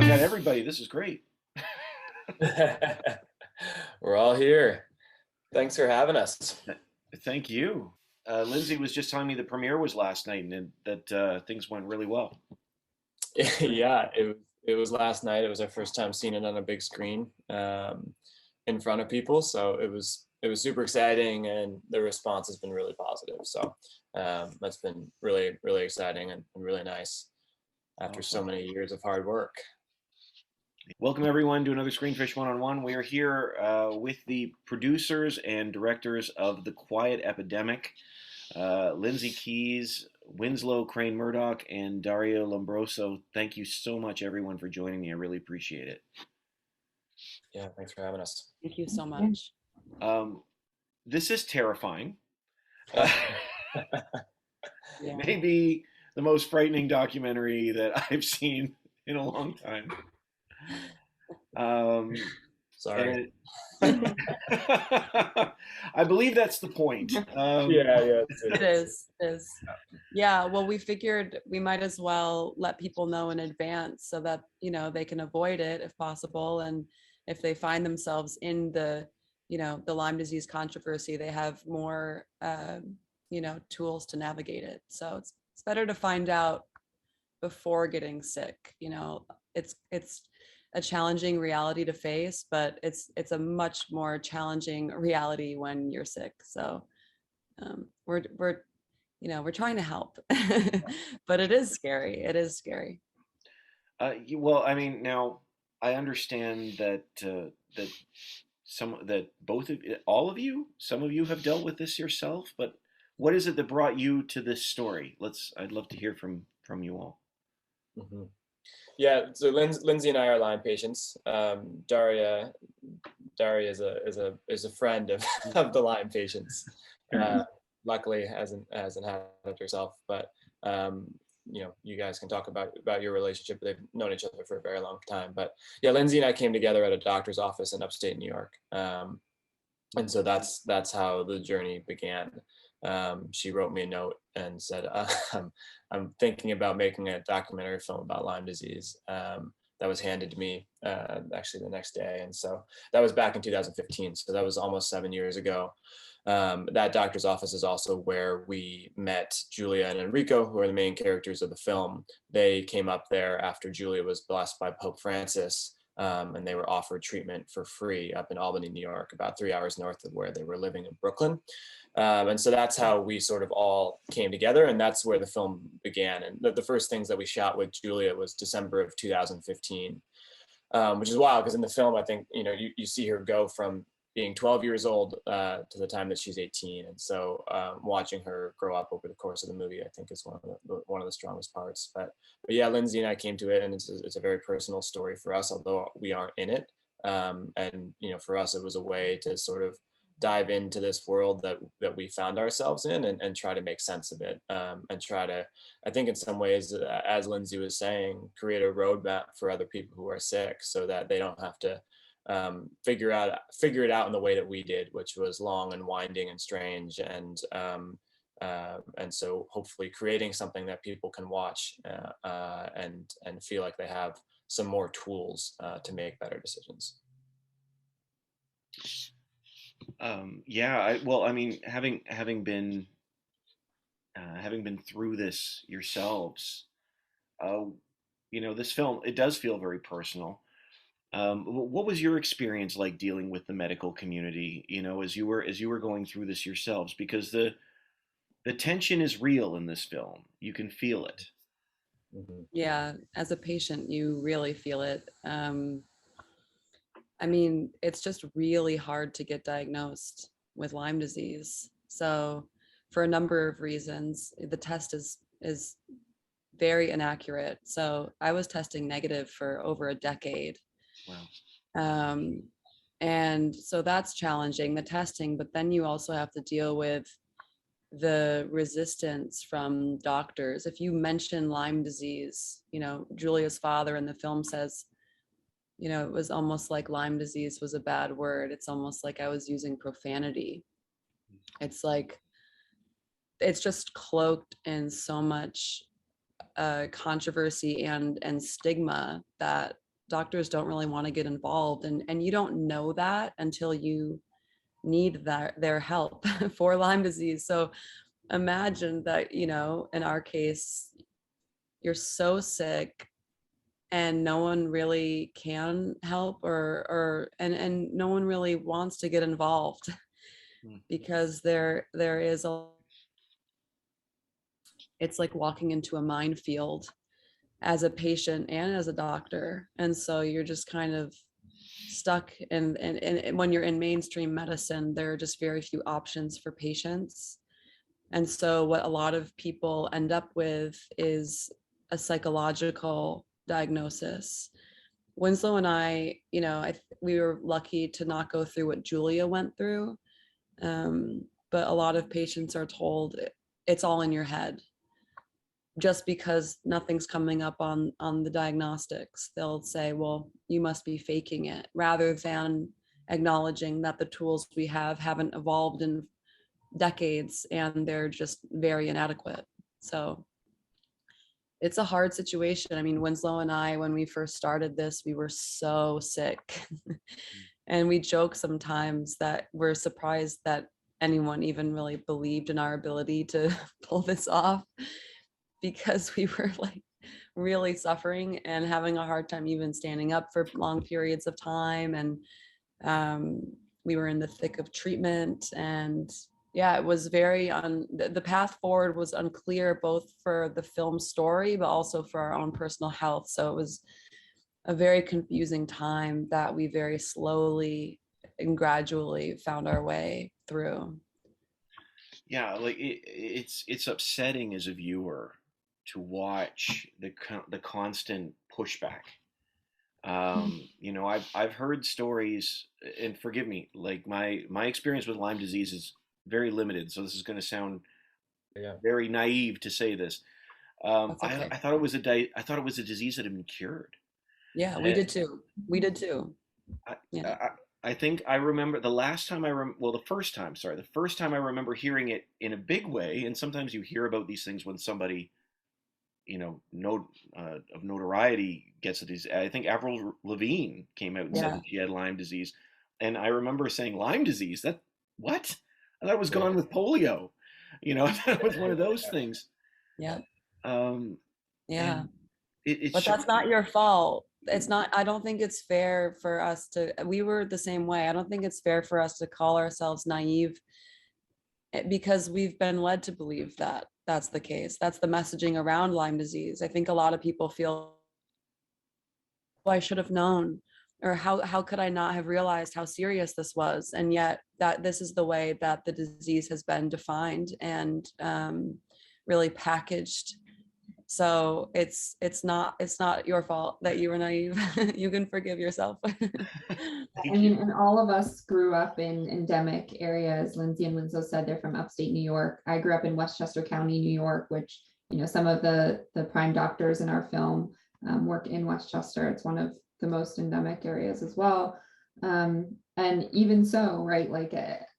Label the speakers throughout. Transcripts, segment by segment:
Speaker 1: got everybody. This is great.
Speaker 2: We're all here. Thanks for having us.
Speaker 1: Thank you. Lindsay was just telling me the premiere was last night and that things went really well.
Speaker 2: Yeah, it was last night. It was our first time seeing it on a big screen in front of people, so it was super exciting, and the response has been really positive. So that's been really really exciting and really nice after so many years of hard work.
Speaker 1: Welcome everyone to another Screenfish One-on-One. We are here with the producers and directors of The Quiet Epidemic, Lindsay Keys, Winslow Crane-Murdoch, and Daria Lombroso. Thank you so much, everyone, for joining me. I really appreciate it.
Speaker 2: Yeah, thanks for having us.
Speaker 3: Thank you so much.
Speaker 1: This is terrifying.
Speaker 3: Yeah.
Speaker 1: Maybe the most frightening documentary that I've seen in a long time.
Speaker 2: Sorry.
Speaker 1: I believe that's the point.
Speaker 2: Yeah,
Speaker 3: It is. Yeah, well, we figured we might as well let people know in advance so that, they can avoid it if possible. And if they find themselves in the Lyme disease controversy, they have more, tools to navigate it. So it's better to find out before getting sick. It's a challenging reality to face, but it's a much more challenging reality when you're sick. So we're trying to help, but it is scary. It is scary.
Speaker 1: Well, I mean, now I understand that all of you, some of you have dealt with this yourself, but what is it that brought you to this story? I'd love to hear from you all.
Speaker 2: Mm-hmm. Yeah, so Lindsay and I are Lyme patients. Daria is a friend of of the Lyme patients. Luckily, hasn't had it herself, but you guys can talk about your relationship. They've known each other for a very long time. But yeah, Lindsay and I came together at a doctor's office in upstate New York, and so that's how the journey began. She wrote me a note and said, I'm thinking about making a documentary film about Lyme disease. That was handed to me actually the next day. And so that was back in 2015. So that was almost 7 years ago. That doctor's office is also where we met Julia and Enrico, who are the main characters of the film. They came up there after Julia was blessed by Pope Francis. And they were offered treatment for free up in Albany, New York, about 3 hours north of where they were living in Brooklyn. And so that's how we sort of all came together, and that's where the film began. And the first things that we shot with Julia was December of 2015, which is wild because in the film, I think, you see her go from being 12 years old to the time that she's 18. And so watching her grow up over the course of the movie, I think is one of the strongest parts. But yeah, Lindsay and I came to it, and it's a very personal story for us, although we aren't in it. And for us, it was a way to sort of dive into this world that we found ourselves in and try to make sense of it, and try to, I think in some ways, as Lindsay was saying, create a roadmap for other people who are sick so that they don't have to figure it out in the way that we did, which was long and winding and strange, and so hopefully creating something that people can watch and feel like they have some more tools to make better decisions.
Speaker 1: Yeah, well, I mean, having been through this yourselves, this film, it does feel very personal. What was your experience like dealing with the medical community, as you were going through this yourselves? Because the tension is real in this film. You can feel it.
Speaker 2: Mm-hmm.
Speaker 3: Yeah, as a patient, you really feel it. I mean, it's just really hard to get diagnosed with Lyme disease. So for a number of reasons, the test is very inaccurate. So I was testing negative for over a decade.
Speaker 1: Wow.
Speaker 3: And so that's challenging, the testing, but then you also have to deal with the resistance from doctors. If you mention Lyme disease, Julia's father in the film says, it was almost like Lyme disease was a bad word. It's almost like I was using profanity. It's like, it's just cloaked in so much controversy and stigma that doctors don't really want to get involved, and you don't know that until you need their help for Lyme disease. So imagine that, in our case, you're so sick and no one really can help, and no one really wants to get involved because there is it's like walking into a minefield as a patient and as a doctor. And so you're just kind of stuck and when you're in mainstream medicine, there are just very few options for patients. And so what a lot of people end up with is a psychological diagnosis. Winslow and I, we were lucky to not go through what Julia went through. But a lot of patients are told it's all in your head. Just because nothing's coming up on the diagnostics, they'll say, well, you must be faking it, rather than acknowledging that the tools we have haven't evolved in decades and they're just very inadequate. So it's a hard situation. I mean, Winslow and I, when we first started this, we were so sick. And we joke sometimes that we're surprised that anyone even really believed in our ability to pull this off, because we were like really suffering and having a hard time even standing up for long periods of time. And we were in the thick of treatment, and yeah, it was very the path forward was unclear, both for the film story, but also for our own personal health. So it was a very confusing time that we very slowly and gradually found our way through.
Speaker 1: Yeah, like it's upsetting as a viewer to watch the constant pushback. I've heard stories, and forgive me, like my experience with Lyme disease is very limited, so this is going to sound very naive to say this.
Speaker 3: Okay.
Speaker 1: I thought it was a disease that had been cured.
Speaker 3: Yeah, we did too. We did too. Yeah.
Speaker 1: I think I remember the last time the first time I remember hearing it in a big way. And sometimes you hear about these things when somebody, of notoriety gets it. I think Avril Lavigne came out and said that she had Lyme disease, and I remember saying, Lyme disease? That what? I thought it was gone with polio. It was one of those things.
Speaker 3: Yeah.
Speaker 1: Yeah.
Speaker 3: But that's not your fault. It's not, I don't think it's fair for us we were the same way. I don't think it's fair for us to call ourselves naive, because we've been led to believe that that's the case. That's the messaging around Lyme disease. I think a lot of people feel, well, I should have known, or how could I not have realized how serious this was? And yet that this is the way that the disease has been defined and really packaged. So it's not your fault that you were naive. You can forgive yourself.
Speaker 4: I mean, and all of us grew up in endemic areas. Lindsay and Winslow said they're from upstate New York. I grew up in Westchester County, New York, which, some of the prime doctors in our film work in Westchester. It's one of the most endemic areas as well. And even so, right, like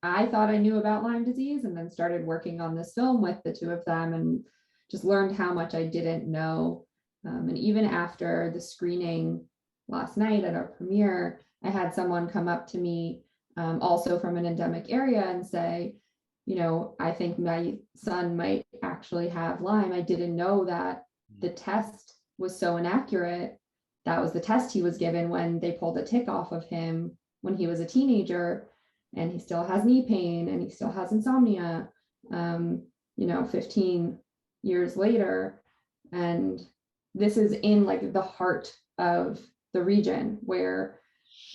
Speaker 4: I thought I knew about Lyme disease, and then started working on this film with the two of them, and just learned how much I didn't know. And even after the screening last night at our premiere, I had someone come up to me, also from an endemic area, and say, I think my son might actually have Lyme. I didn't know that the test was so inaccurate. That was the test he was given when they pulled a tick off of him when he was a teenager, and he still has knee pain and he still has insomnia, 15 years later. And this is in like the heart of the region where,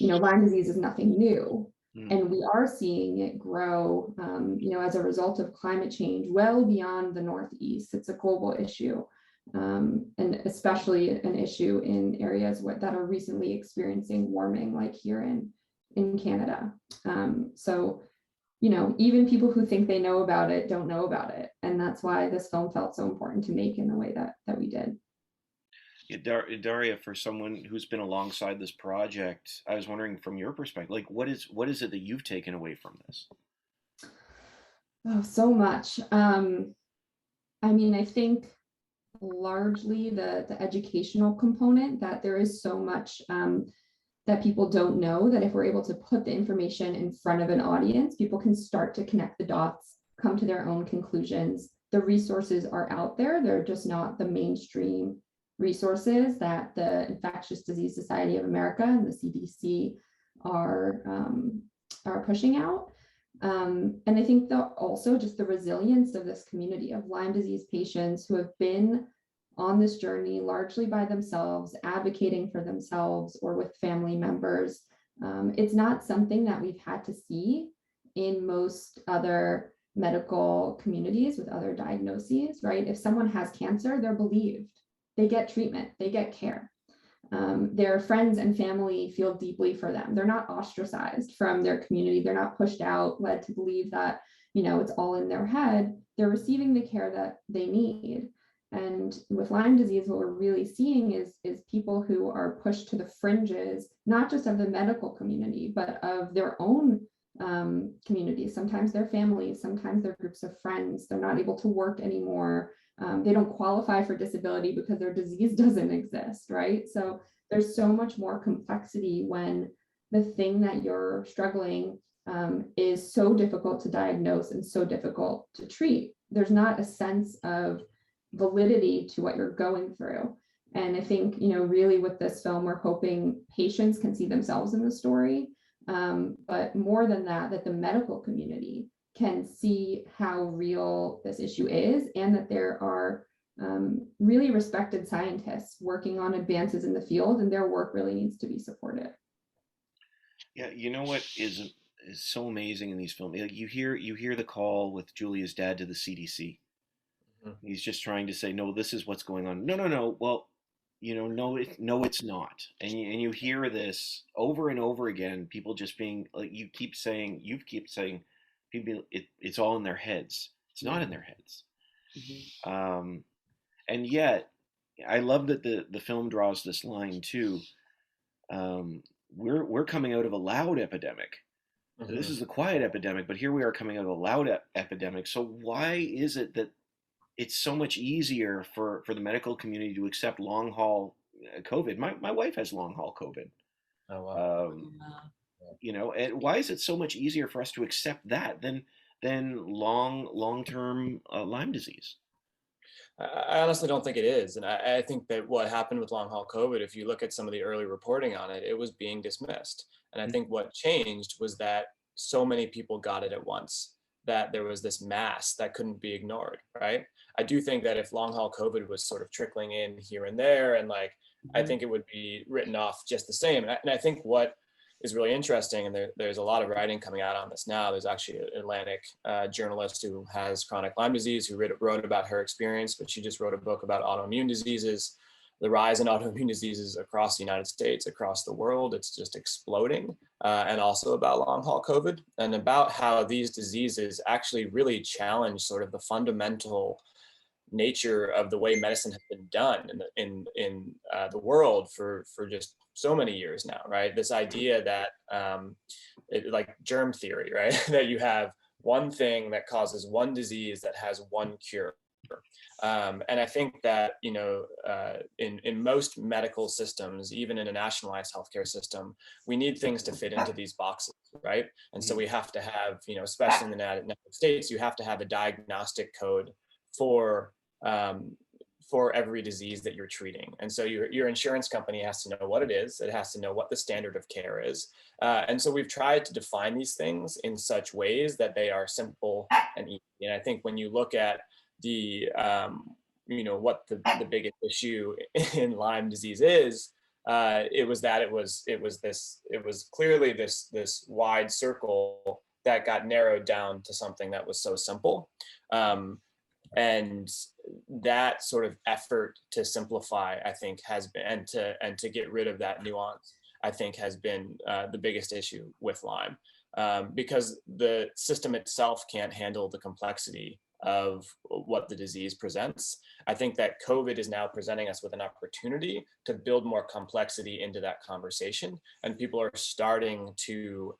Speaker 4: Lyme disease is nothing new. And we are seeing it grow, as a result of climate change well beyond the Northeast. It's a global issue, and especially an issue in areas that are recently experiencing warming, like here in Canada. So even people who think they know about it don't know about it. And that's why this film felt so important to make in the way that we did.
Speaker 1: Yeah, Daria, for someone who's been alongside this project, I was wondering from your perspective, like what is it that you've taken away from this?
Speaker 4: Oh, so much. I mean, I think largely the educational component, that there is so much that people don't know, that if we're able to put the information in front of an audience, people can start to connect the dots, come to their own conclusions. The resources are out there. They're just not the mainstream resources that the Infectious Disease Society of America and the CDC are pushing out. And I think that also just the resilience of this community of Lyme disease patients who have been on this journey largely by themselves, advocating for themselves or with family members. It's not something that we've had to see in most other medical communities with other diagnoses, right? If someone has cancer, they're believed, they get treatment, they get care. Their friends and family feel deeply for them. They're not ostracized from their community. They're not pushed out, led to believe that, it's all in their head. They're receiving the care that they need. And with Lyme disease, what we're really seeing is people who are pushed to the fringes, not just of the medical community, but of their own communities, sometimes their families, sometimes their groups of friends. They're not able to work anymore. They don't qualify for disability because their disease doesn't exist, right? So there's so much more complexity when the thing that you're struggling is so difficult to diagnose and so difficult to treat. There's not a sense of validity to what you're going through. And I think, really with this film, we're hoping patients can see themselves in the story. But more than that, that the medical community can see how real this issue is, and that there are really respected scientists working on advances in the field, and their work really needs to be supported.
Speaker 1: Yeah, you know what is so amazing in these films? Like you hear the call with Julia's dad to the CDC. Mm-hmm. He's just trying to say, no, this is what's going on. No. Well, no, it's not. And you hear this over and over again. People just being like, you keep saying, people, it's all in their heads. It's not in their heads. Mm-hmm. And yet, I love that the film draws this line too. We're coming out of a loud epidemic. Mm-hmm. This is a quiet epidemic, but here we are coming out of a loud epidemic. So why is it that it's so much easier for the medical community to accept long haul COVID? My wife has long haul COVID. Oh wow. And why is it so much easier for us to accept that than long term Lyme disease?
Speaker 2: I honestly don't think it is. And I think that what happened with long haul COVID, if you look at some of the early reporting on it, it was being dismissed. And I think what changed was that so many people got it at once, that there was this mass that couldn't be ignored, right? I do think that if long haul COVID was sort of trickling in here and there, and I think it would be written off just the same. And I think what is really interesting, and there's a lot of writing coming out on this now. There's actually an Atlantic journalist who has chronic Lyme disease who wrote about her experience, but she just wrote a book about autoimmune diseases, the rise in autoimmune diseases across the United States, across the world. It's just exploding. And also about long haul COVID, and about how these diseases actually really challenge sort of the fundamental nature of the way medicine has been done in the world for just so many years now, right? This idea that like germ theory, right? That you have one thing that causes one disease that has one cure. And I think that, in most medical systems, even in a nationalized healthcare system, we need things to fit into these boxes, right? And so we have to have, especially in the United States, you have to have a diagnostic code for every disease that you're treating. And so your insurance company has to know what it is. It has to know what the standard of care is. And so we've tried to define these things in such ways that they are simple and easy. And I think when you look at the what the biggest issue in Lyme disease is, it was clearly this wide circle that got narrowed down to something that was so simple. And that sort of effort to simplify, I think, has been, and to get rid of that nuance, I think, has been the biggest issue with Lyme, because the system itself can't handle the complexity of what the disease presents. I think that COVID is now presenting us with an opportunity to build more complexity into that conversation, and people are starting to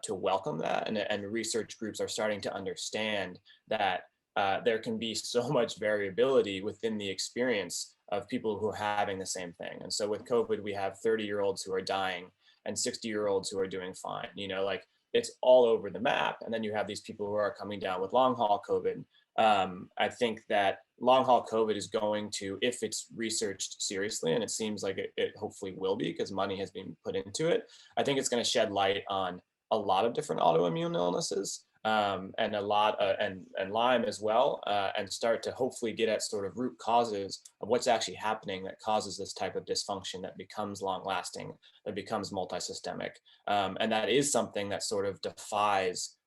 Speaker 2: welcome that, and research groups are starting to understand that there can be so much variability within the experience of people who are having the same thing. And so with COVID, we have 30-year-olds who are dying and 60-year-olds who are doing fine. You know, like it's all over the map. And then you have these people who are coming down with long haul COVID. I think that long haul COVID is going to, if it's researched seriously, and it seems like it hopefully will be because money has been put into it, I think it's going to shed light on a lot of different autoimmune illnesses, and a lot and Lyme as well, and start to hopefully get at sort of root causes of what's actually happening that causes this type of dysfunction that becomes long lasting, that becomes multisystemic, and that is something that sort of defies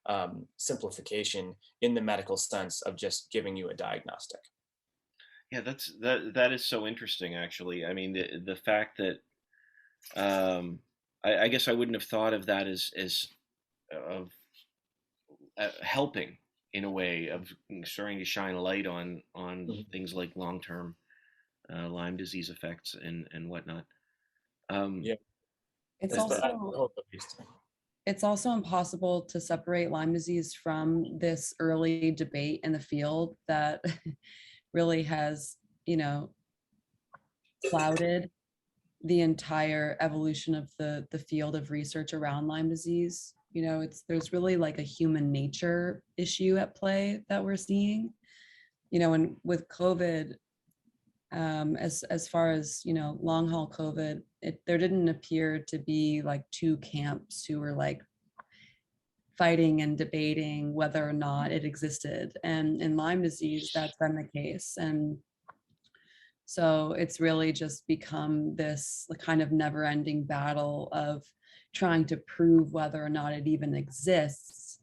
Speaker 2: simplification in the medical sense of just giving you a diagnostic.
Speaker 1: Yeah, that is so interesting, actually. I mean, the fact that I guess I wouldn't have thought of that as of helping in a way of starting to shine a light on things like long-term Lyme disease effects and whatnot.
Speaker 2: Yeah,
Speaker 3: It's
Speaker 2: that's the
Speaker 3: also
Speaker 2: hope at least.
Speaker 3: it's also impossible to separate Lyme disease from this early debate in the field that really has, you know, clouded the entire evolution of the field of research around Lyme disease. You know, there's really like a human nature issue at play that we're seeing. You know, and with COVID, as far as, you know, long haul COVID, there didn't appear to be like two camps who were like fighting and debating whether or not it existed. And in Lyme disease, that's been the case. And so it's really just become this kind of never ending battle of trying to prove whether or not it even exists,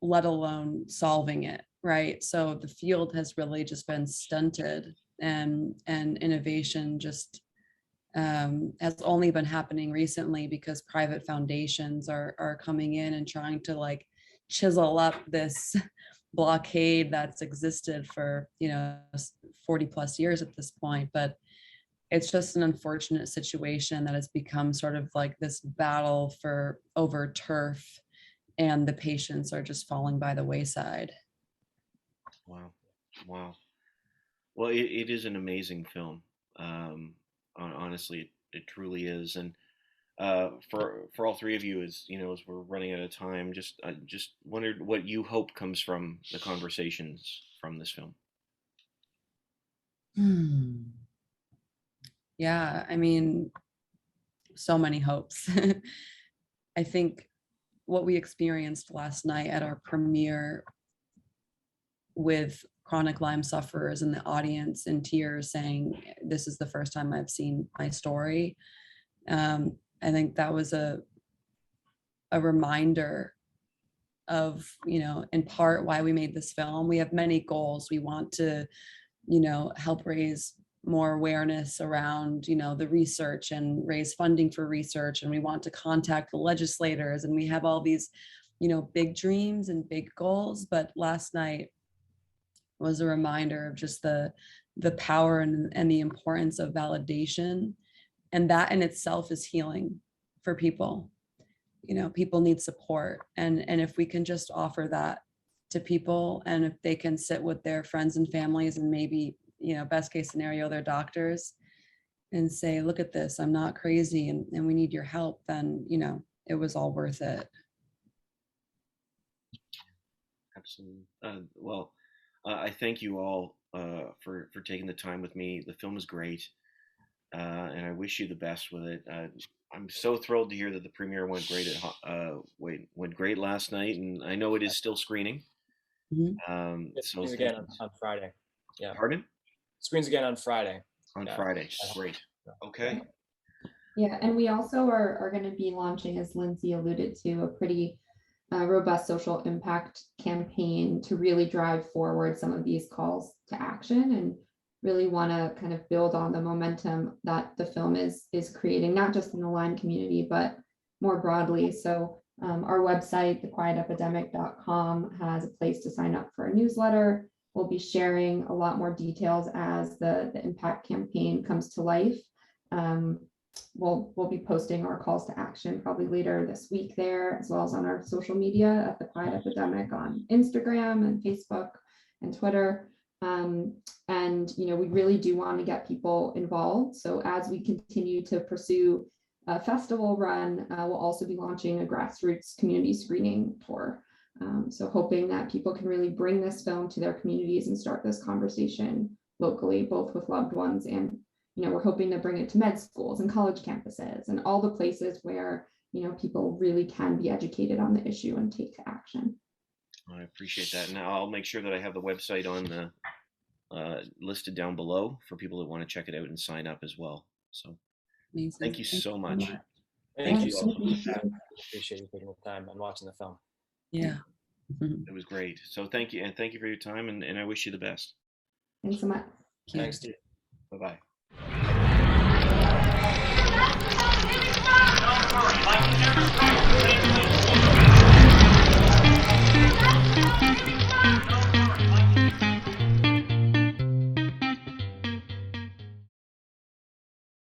Speaker 3: let alone solving it, right? So the field has really just been stunted, and innovation just has only been happening recently because private foundations are coming in and trying to like chisel up this blockade that's existed for, you know, 40 plus years at this point. But it's just an unfortunate situation that has become sort of like this battle for over turf, and the patients are just falling by the wayside.
Speaker 1: Wow. Well, it is an amazing film. Honestly, it truly is. And for all three of you, as you know, as we're running out of time, I just wondered what you hope comes from the conversations from this film.
Speaker 3: Yeah, I mean, so many hopes. I think what we experienced last night at our premiere with chronic Lyme sufferers in the audience in tears saying, "This is the first time I've seen my story." I think that was a reminder of, you know, in part why we made this film. We have many goals. We want to, you know, help raise more awareness around, you know, the research and raise funding for research. And we want to contact the legislators, and we have all these, you know, big dreams and big goals. But last night was a reminder of just the power and the importance of validation. And that in itself is healing for people. You know, people need support. And if we can just offer that to people, and if they can sit with their friends and families, and maybe, you know, best case scenario, their doctors, and say, "Look at this, I'm not crazy, and we need your help," then, you know, it was all worth it.
Speaker 1: Absolutely. Well, I thank you all for taking the time with me. The film is great, and I wish you the best with it. I'm so thrilled to hear that the premiere went great went great last night, and I know it is still screening.
Speaker 2: It screens again on Friday. Yeah.
Speaker 1: Pardon?
Speaker 2: Screens again on Friday.
Speaker 1: On Friday. Great. Okay.
Speaker 4: Yeah, and we also are going to be launching, as Lindsay alluded to, a pretty robust social impact campaign to really drive forward some of these calls to action, and really want to kind of build on the momentum that the film is creating, not just in the Lyme community, but more broadly. So our website, thequietepidemic.com, has a place to sign up for a newsletter. We'll be sharing a lot more details as the impact campaign comes to life. We'll be posting our calls to action probably later this week there, as well as on our social media at The Quiet Epidemic on Instagram and Facebook and Twitter. And, we really do want to get people involved. So as we continue to pursue a festival run, we'll also be launching a grassroots community screening tour. So hoping that people can really bring this film to their communities and start this conversation locally, both with loved ones and, we're hoping to bring it to med schools and college campuses and all the places where, people really can be educated on the issue and take action.
Speaker 1: I appreciate that. Now I'll make sure that I have the website on the listed down below for people that want to check it out and sign up as well. So
Speaker 3: Amazing.
Speaker 1: thank you so much.
Speaker 2: Thank you.
Speaker 4: so much.
Speaker 2: Appreciate you taking the time and watching the film.
Speaker 3: Yeah.
Speaker 1: It was great. So thank you. And thank you for your time. And I wish you the best.
Speaker 4: Thanks so much.
Speaker 2: Thanks, Steve.
Speaker 1: Bye-bye.